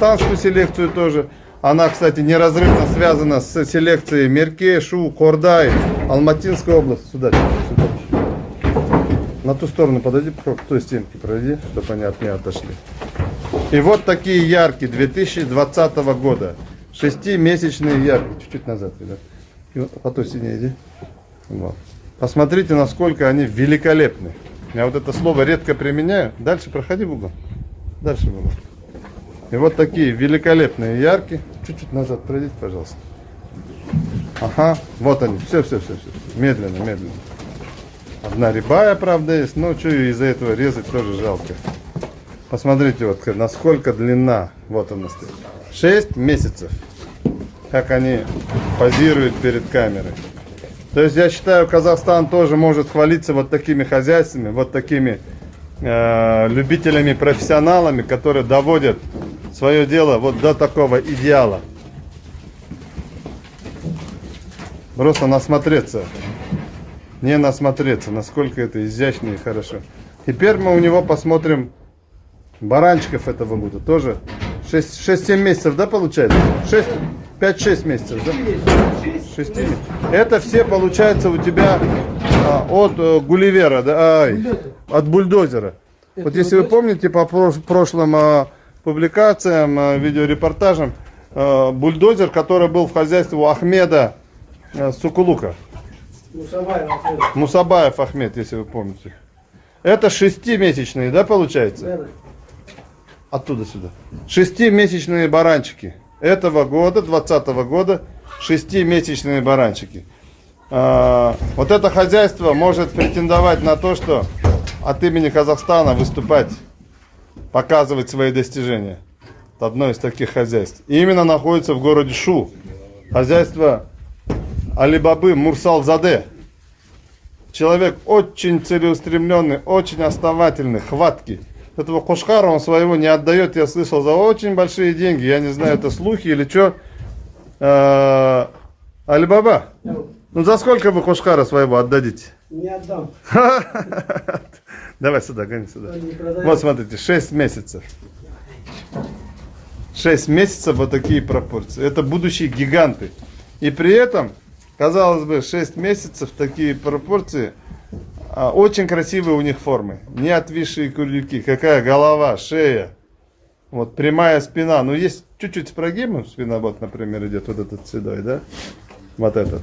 казахстанскую селекцию тоже. Она, кстати, неразрывно связана с селекцией Мерке, Шу, Кордай, Алматинская область. Сюда, сюда. На ту сторону подойди, к той стенке пройди, чтобы они от меня отошли. И вот такие яркие 2020 года. 6-месячные яркие. Чуть-чуть назад, ребят. И вот по той стене иди. Вот. Посмотрите, насколько они великолепны. Я вот это слово редко применяю. Дальше проходи в угол. Дальше в угол. И вот такие великолепные яркие. Чуть-чуть назад пройдите, пожалуйста. Ага, вот они. Все. Медленно, медленно. Одна рябая, правда, есть. Но что из-за этого резать тоже жалко. Посмотрите, вот насколько длина. Вот она стоит. 6 месяцев. Как они позируют перед камерой. То есть я считаю, Казахстан тоже может хвалиться вот такими хозяйствами, вот такими любителями, профессионалами, которые доводят свое дело вот до такого идеала. Просто насмотреться. Не насмотреться, насколько это изящно и хорошо. Теперь мы у него посмотрим баранчиков этого года. Тоже 6-7 месяцев, да, получается? 5-6 месяцев, да? 6 месяцев. Это все получается у тебя от Гулливера, да? От бульдозера. Вот если вы помните по прошлым публикациям, видеорепортажам, бульдозер, который был в хозяйстве у Ахмеда Сукулука. Мусабаев Ахмед, если вы помните. Это 6-месячные, да, получается? Оттуда сюда. 6-месячные баранчики. Этого года, 2020 года, 6-месячные баранчики. Вот это хозяйство может претендовать на то, что от имени Казахстана выступать, показывать свои достижения. Это одно из таких хозяйств. И именно находится в городе Шу. Хозяйство Алибабы Мурсалзаде. Человек очень целеустремленный, очень основательный, хваткий. Этого Кошкара он своего не отдает, я слышал, за очень большие деньги. Я не знаю, это слухи или что. Алибаба, ну за сколько вы Кошкара своего отдадите? Не отдам. Давай сюда, гони сюда. Вот смотрите, 6 месяцев. 6 месяцев, вот такие пропорции. Это будущие гиганты. И при этом, казалось бы, 6 месяцев, такие пропорции. Очень красивые у них формы. Не отвисшие курлюки. Какая голова, шея. Вот прямая спина. Ну есть чуть-чуть с прогибом спина, вот, например, идет вот этот седой, да? Вот этот.